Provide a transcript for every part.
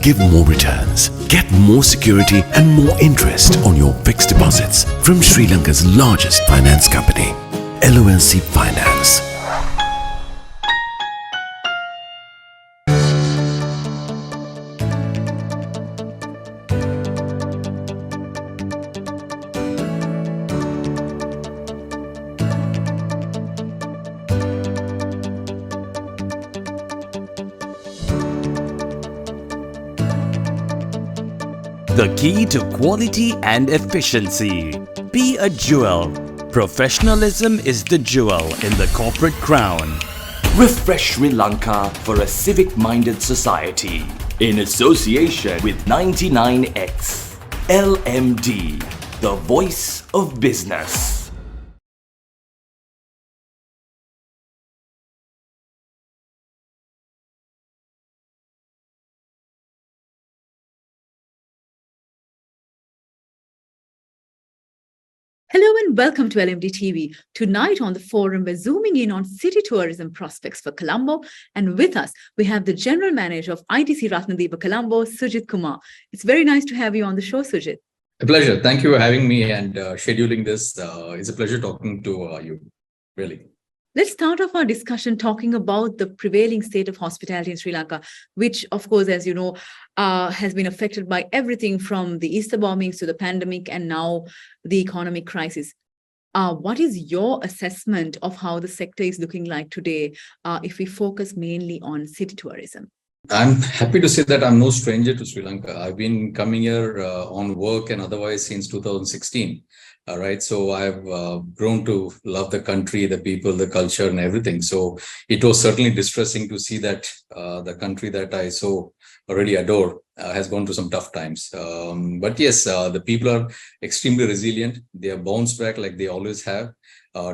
give more returns. Get more security and more interest on your fixed deposits from Sri Lanka's largest finance company, LMDtv Finance. The key to quality and efficiency. Be a jewel. Professionalism is the jewel in the corporate crown. Refresh Sri Lanka for a civic-minded society in association with 99X. LMD, the voice of business. Hello and welcome to LMDtv. Tonight on the forum, we're zooming in on city tourism prospects for Colombo. And with us, we have the General Manager of ITC Ratnadipa Colombo, Sujeet Kumar. It's very nice to have you on the show, Sujeet. A pleasure. Thank you for having me and scheduling this. It's a pleasure talking to you, really. Let's start off our discussion talking about the prevailing state of hospitality in Sri Lanka, which, of course, as you know, has been affected by everything from the Easter bombings to the pandemic and now the economic crisis. What is your assessment of how the sector is looking like today if we focus mainly on city tourism? I'm happy to say that I'm no stranger to Sri Lanka. I've been coming here on work and otherwise since 2016. Right. So I've grown to love the country, the people, the culture and everything. So it was certainly distressing to see that the country that I so already adore has gone through some tough times. But yes, the people are extremely resilient. They have bounced back like they always have,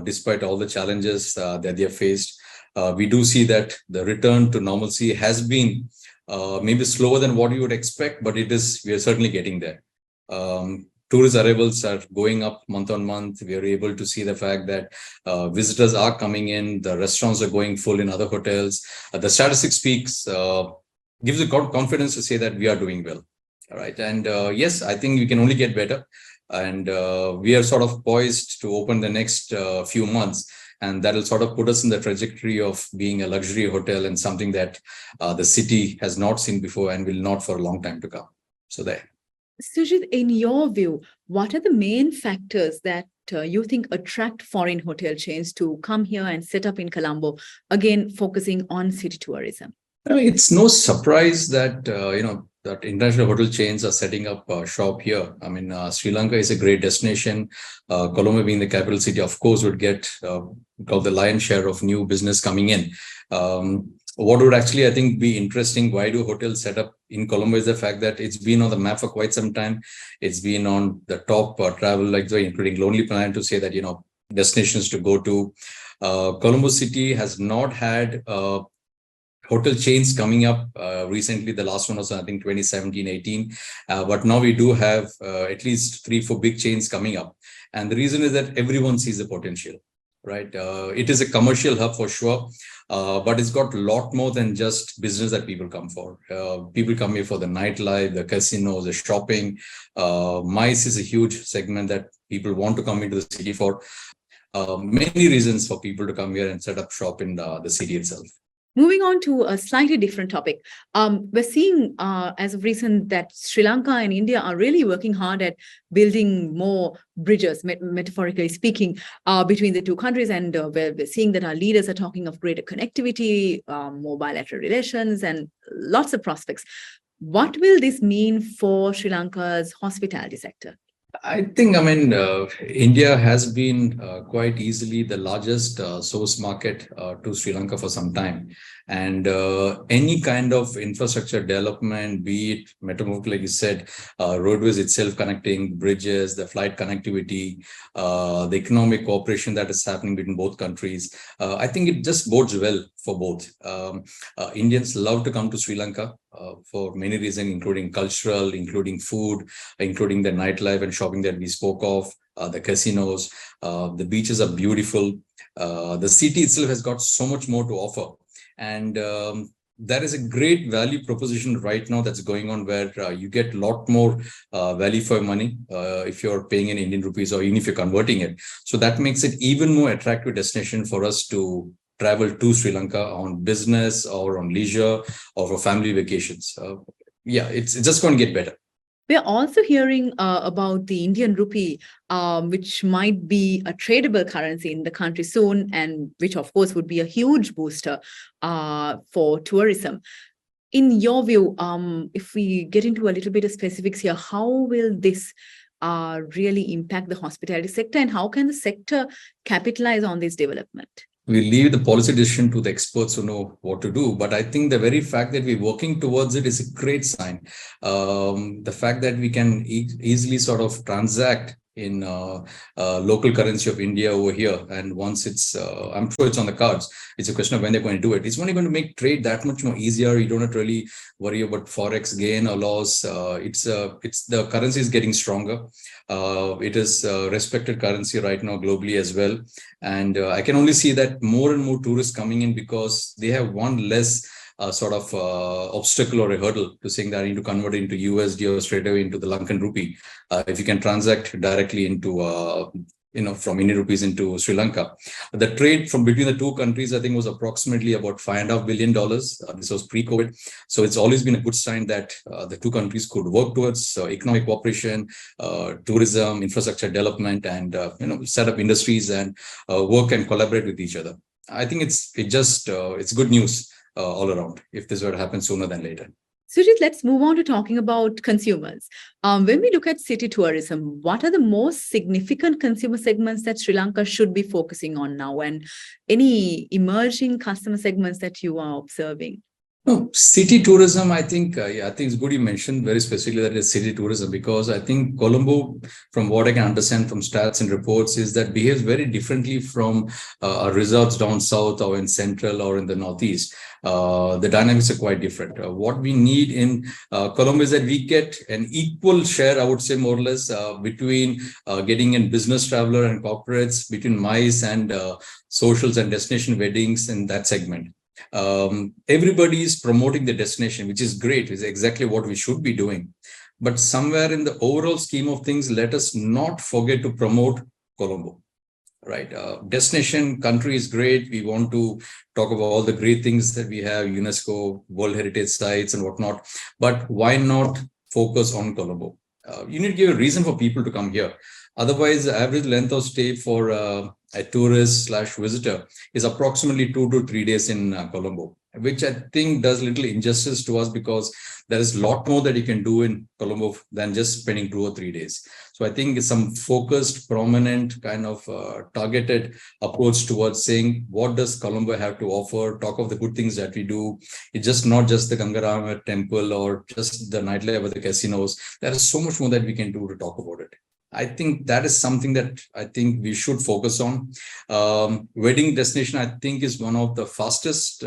despite all the challenges that they have faced. We do see that the return to normalcy has been maybe slower than what you would expect, but we are certainly getting there. Tourist arrivals are going up month on month. We are able to see the fact that visitors are coming in. The restaurants are going full in other hotels. The statistics speaks, gives you confidence to say that we are doing well. All right. And yes, I think we can only get better. And we are sort of poised to open the next few months. And that will sort of put us in the trajectory of being a luxury hotel and something that the city has not seen before and will not for a long time to come. So there. Sujeet, in your view, what are the main factors that you think attract foreign hotel chains to come here and set up in Colombo, again, focusing on city tourism? It's no surprise that, that international hotel chains are setting up shop here. I mean, Sri Lanka is a great destination. Colombo being the capital city, of course, would get called the lion's share of new business coming in. What would actually, I think, be interesting, why do hotels set up in Colombo is the fact that it's been on the map for quite some time. It's been on the top travel, like including Lonely Planet, to say that, destinations to go to. Colombo city has not had hotel chains coming up recently. The last one was, I think, 2017-18. But now we do have at least 3-4 big chains coming up. And the reason is that everyone sees the potential. Right. It is a commercial hub for sure, but it's got a lot more than just business that people come for. People come here for the nightlife, the casinos, the shopping. MICE is a huge segment that people want to come into the city for. Many reasons for people to come here and set up shop in the city itself. Moving on to a slightly different topic. We're seeing as of recent that Sri Lanka and India are really working hard at building more bridges, metaphorically speaking, between the two countries. And we're seeing that our leaders are talking of greater connectivity, more bilateral relations, and lots of prospects. What will this mean for Sri Lanka's hospitality sector? I think, India has been quite easily the largest source market to Sri Lanka for some time. And any kind of infrastructure development, be it metamorphic, like you said, roadways itself connecting, bridges, the flight connectivity, the economic cooperation that is happening between both countries, I think it just bodes well for both. Indians love to come to Sri Lanka for many reasons, including cultural, including food, including the nightlife and shopping that we spoke of, the casinos, the beaches are beautiful. The city itself has got so much more to offer. And there is a great value proposition right now that's going on where you get a lot more value for money if you're paying in Indian rupees or even if you're converting it. So that makes it even more attractive destination for us to travel to Sri Lanka on business or on leisure or for family vacations. Yeah, it's just going to get better. We are also hearing about the Indian rupee, which might be a tradable currency in the country soon, and which, of course, would be a huge booster for tourism. In your view, if we get into a little bit of specifics here, how will this really impact the hospitality sector, and how can the sector capitalize on this development? We leave the policy decision to the experts who know what to do. But I think the very fact that we're working towards it is a great sign. The fact that we can easily sort of transact in local currency of India over here, and once it's I'm sure it's on the cards, it's a question of when they're going to do it. It's only going to make trade that much more easier. You don't have to really worry about forex gain or loss. It's the currency is getting stronger. It is a respected currency right now globally as well, and I can only see that more and more tourists coming in because they have one less sort of obstacle or a hurdle to saying that I need to convert it into USD or straight away into the Lankan rupee. If you can transact directly into from Indian rupees into Sri Lanka. The trade from between the two countries, I think, was approximately about $5.5 billion. This was pre-COVID. So it's always been a good sign that the two countries could work towards economic cooperation, tourism, infrastructure development, and set up industries and work and collaborate with each other. I think it's good news all around if this were to happen sooner than later. Sujeet, let's move on to talking about consumers. When we look at city tourism, what are the most significant consumer segments that Sri Lanka should be focusing on now, and any emerging customer segments that you are observing? No, city tourism, I think it's good you mentioned very specifically that it's city tourism, because I think Colombo, from what I can understand from stats and reports, is that behaves very differently from resorts down south or in central or in the northeast. The dynamics are quite different. What we need in Colombo is that we get an equal share, I would say, more or less, between getting in business traveler and corporates, between MICE and socials and destination weddings in that segment. Everybody is promoting the destination, which is great, is exactly what we should be doing. But somewhere in the overall scheme of things, let us not forget to promote Colombo. Right. Destination country is great. We want to talk about all the great things that we have, UNESCO, World Heritage Sites and whatnot. But why not focus on Colombo? You need to give a reason for people to come here. Otherwise, the average length of stay for a tourist/visitor is approximately 2 to 3 days in Colombo, which I think does little injustice to us, because there is a lot more that you can do in Colombo than just spending 2 or 3 days. So I think it's some focused, prominent kind of targeted approach towards saying, what does Colombo have to offer? Talk of the good things that we do. It's just not just the Gangarama temple or just the nightlife or the casinos. There is so much more that we can do to talk about it. I think that is something that I think we should focus on. Wedding destination, I think, is one of the fastest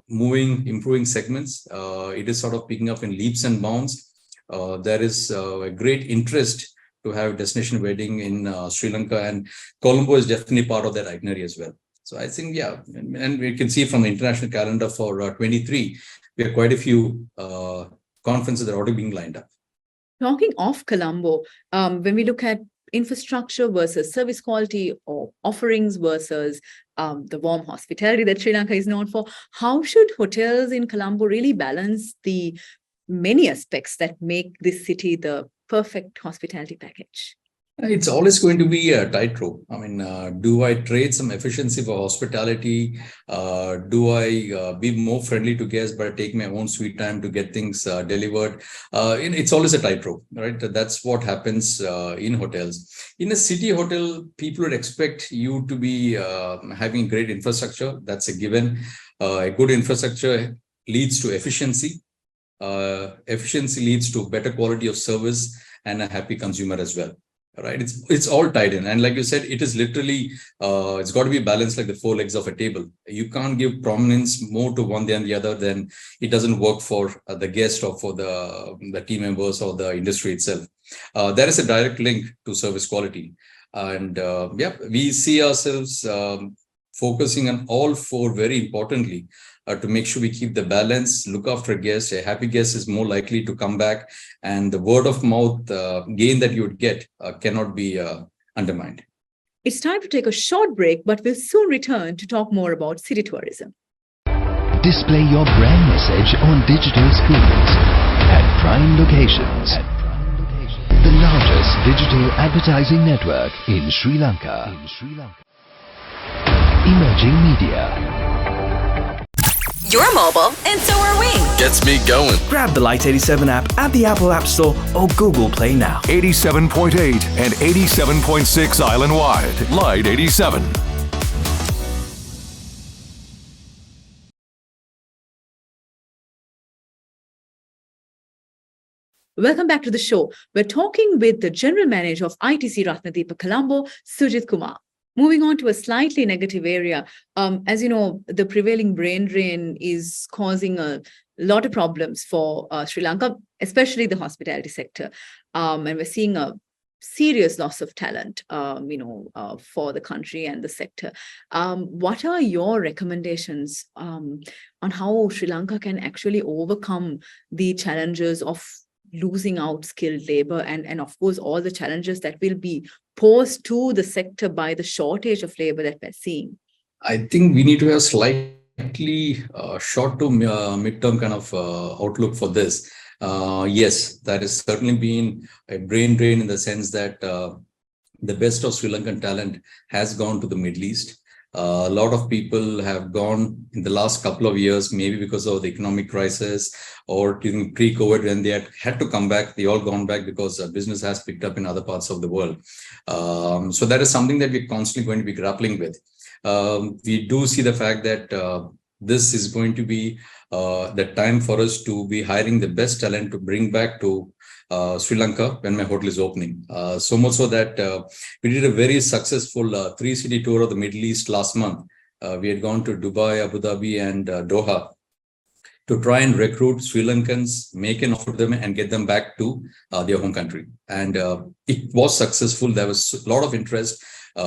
improving segments. It is sort of picking up in leaps and bounds. There is a great interest to have destination wedding in Sri Lanka, and Colombo is definitely part of that itinerary as well. So I think, yeah, and we can see from the international calendar for 23, we have quite a few conferences that are already being lined up. Talking of Colombo, when we look at infrastructure versus service quality, or offerings versus the warm hospitality that Sri Lanka is known for, how should hotels in Colombo really balance the many aspects that make this city the perfect hospitality package? It's always going to be a tightrope. I mean, do I trade some efficiency for hospitality? Do I be more friendly to guests, but take my own sweet time to get things delivered? It's always a tightrope, right? That's what happens in hotels. In a city hotel, people would expect you to be having great infrastructure. That's a given. A good infrastructure leads to efficiency. Efficiency leads to better quality of service and a happy consumer as well. Right, it's all tied in, and like you said, it is literally it's got to be balanced like the 4 legs of a table. You can't give prominence more to one than the other, then it doesn't work for the guest or for the team members or the industry itself. There is a direct link to service quality, and we see ourselves focusing on all 4 very importantly to make sure we keep the balance, look after guests. A happy guest is more likely to come back, and the word of mouth gain that you would get cannot be undermined. It's time to take a short break, but we'll soon return to talk more about city tourism. Display your brand message on digital screens at prime locations. The largest digital advertising network in Sri Lanka. Emerging media. You're mobile, and so are we. Gets me going. Grab the Lite 87 app at the Apple App Store or Google Play now. 87.8 and 87.6 island-wide. Lite 87. Welcome back to the show. We're talking with the General Manager of ITC Ratnadipa, Colombo, Sujeet Kumar. Moving on to a slightly negative area. As you know, the prevailing brain drain is causing a lot of problems for Sri Lanka, especially the hospitality sector. And we're seeing a serious loss of talent, for the country and the sector. What are your recommendations on how Sri Lanka can actually overcome the challenges of losing out skilled labor and of course all the challenges that will be posed to the sector by the shortage of labor that we're seeing? I think we need to have slightly short to midterm kind of outlook for this. Yes, that has certainly been a brain drain in the sense that the best of Sri Lankan talent has gone to the Middle East. A lot of people have gone in the last couple of years, maybe because of the economic crisis or during pre-COVID when they had to come back. They all gone back because business has picked up in other parts of the world. So that is something that we're constantly going to be grappling with. We do see the fact that this is going to be the time for us to be hiring the best talent to bring back to Sri Lanka when my hotel is opening. So much so that we did a very successful 3-city tour of the Middle East last month. We had gone to Dubai, Abu Dhabi, and Doha to try and recruit Sri Lankans, make an offer to them, and get them back to their home country. And it was successful. There was a lot of interest.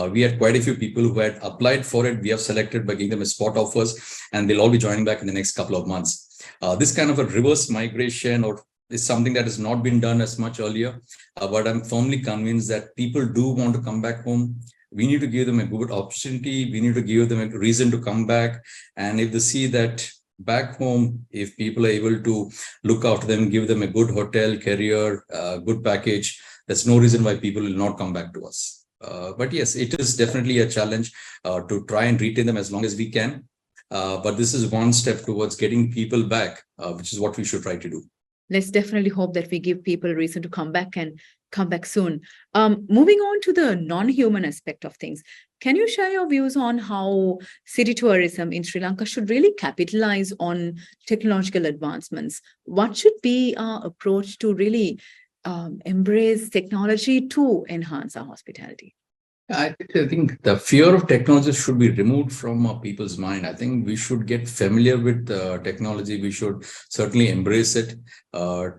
We had quite a few people who had applied for it. We have selected by giving them a spot offers, and they'll all be joining back in the next couple of months. This kind of a reverse migration is something that has not been done as much earlier, but I'm firmly convinced that people do want to come back home. We need to give them a good opportunity. We need to give them a reason to come back. And if they see that back home, if people are able to look after them, give them a good hotel, career, good package, there's no reason why people will not come back to us. But yes, it is definitely a challenge to try and retain them as long as we can. But this is one step towards getting people back, which is what we should try to do. Let's definitely hope that we give people a reason to come back and come back soon. Moving on to the non-human aspect of things, can you share your views on how city tourism in Sri Lanka should really capitalize on technological advancements? What should be our approach to really embrace technology to enhance our hospitality? I think the fear of technology should be removed from people's mind. I think we should get familiar with technology. We should certainly embrace it.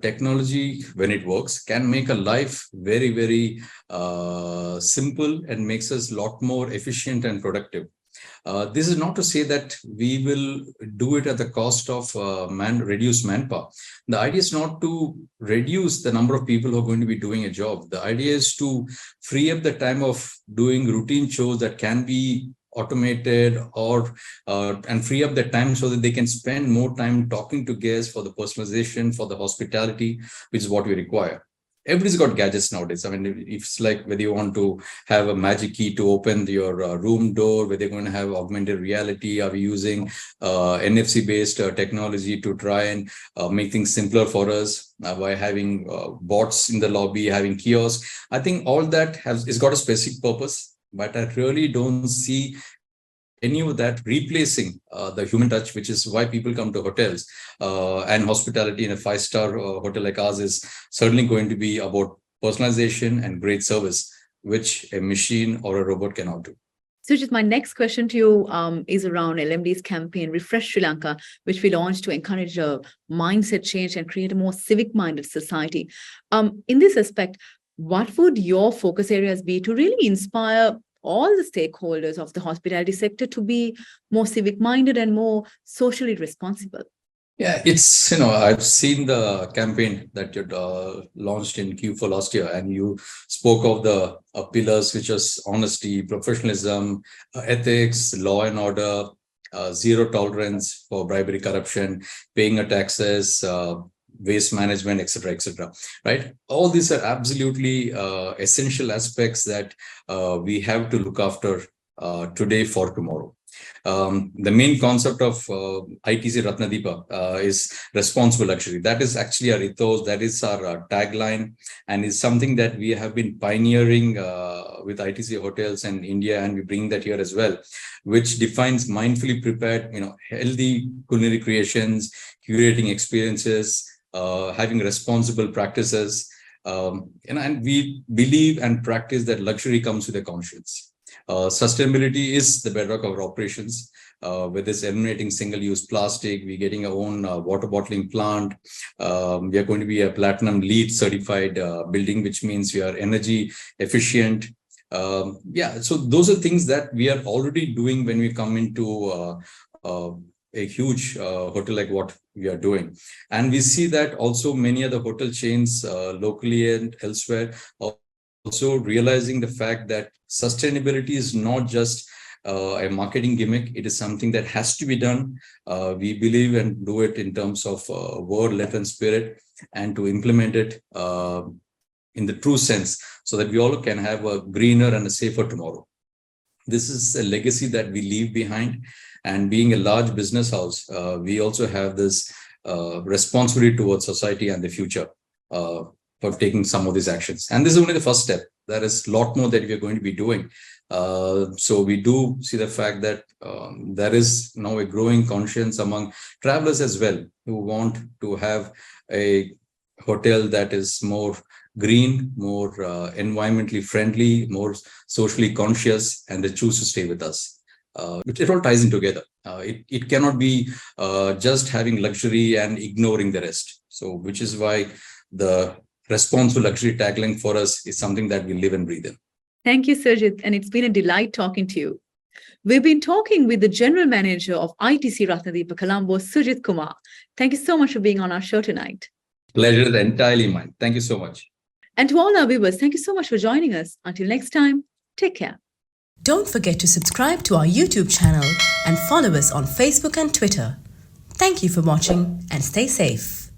Technology, when it works, can make a life very, very simple and makes us a lot more efficient and productive. This is not to say that we will do it at the cost of reduced manpower. The idea is not to reduce the number of people who are going to be doing a job. The idea is to free up the time of doing routine chores that can be automated and free up the time so that they can spend more time talking to guests for the personalization, for the hospitality, which is what we require. Everybody's got gadgets nowadays. I mean, it's like whether you want to have a magic key to open your room door, whether they're going to have augmented reality, are we using NFC-based technology to try and make things simpler for us by having bots in the lobby, having kiosks. I think all that has got a specific purpose, but I really don't see any of that replacing the human touch, which is why people come to hotels. And hospitality in a 5-star hotel like ours is certainly going to be about personalization and great service, which a machine or a robot cannot do. Sujeet, my next question to you is around LMD's campaign, Refresh Sri Lanka, which we launched to encourage a mindset change and create a more civic-minded society. In this aspect, what would your focus areas be to really inspire all the stakeholders of the hospitality sector to be more civic-minded and more socially responsible? Yeah, it's, I've seen the campaign that you launched in Q4 last year, and you spoke of the pillars, which is honesty, professionalism, ethics, law and order, zero tolerance for bribery, corruption, paying your taxes, waste management, etc., right? All these are absolutely essential aspects that we have to look after today for tomorrow. The main concept of ITC Ratnadipa is responsible luxury. That is actually our ethos, that is our tagline, and is something that we have been pioneering with ITC hotels in India, and we bring that here as well, which defines mindfully prepared, healthy culinary creations, curating experiences, having responsible practices, and we believe and practice that luxury comes with a conscience. Sustainability is the bedrock of our operations. With this eliminating single-use plastic, we're getting our own water bottling plant. We are going to be a platinum LEED certified building, which means we are energy efficient. So those are things that we are already doing when we come into a huge hotel like what we are doing. And we see that also many other hotel chains locally and elsewhere also realizing the fact that sustainability is not just a marketing gimmick. It is something that has to be done. We believe and do it in terms of word, letter, and spirit, and to implement it in the true sense, so that we all can have a greener and a safer tomorrow. This is a legacy that we leave behind. And being a large business house, we also have this responsibility towards society and the future for taking some of these actions. And this is only the first step. There is a lot more that we are going to be doing. So we do see the fact that there is now a growing conscience among travelers as well, who want to have a hotel that is more green, more environmentally friendly, more socially conscious, and they choose to stay with us. It all ties in together. It cannot be just having luxury and ignoring the rest. So which is why the responsible luxury tagline for us is something that we live and breathe in. Thank you, Sujeet, and it's been a delight talking to you. We've been talking with the General Manager of ITC Ratnadipa, Colombo, Sujeet Kumar. Thank you so much for being on our show tonight. Pleasure is entirely mine. Thank you so much. And to all our viewers, thank you so much for joining us. Until next time, take care. Don't forget to subscribe to our YouTube channel and follow us on Facebook and Twitter. Thank you for watching and stay safe.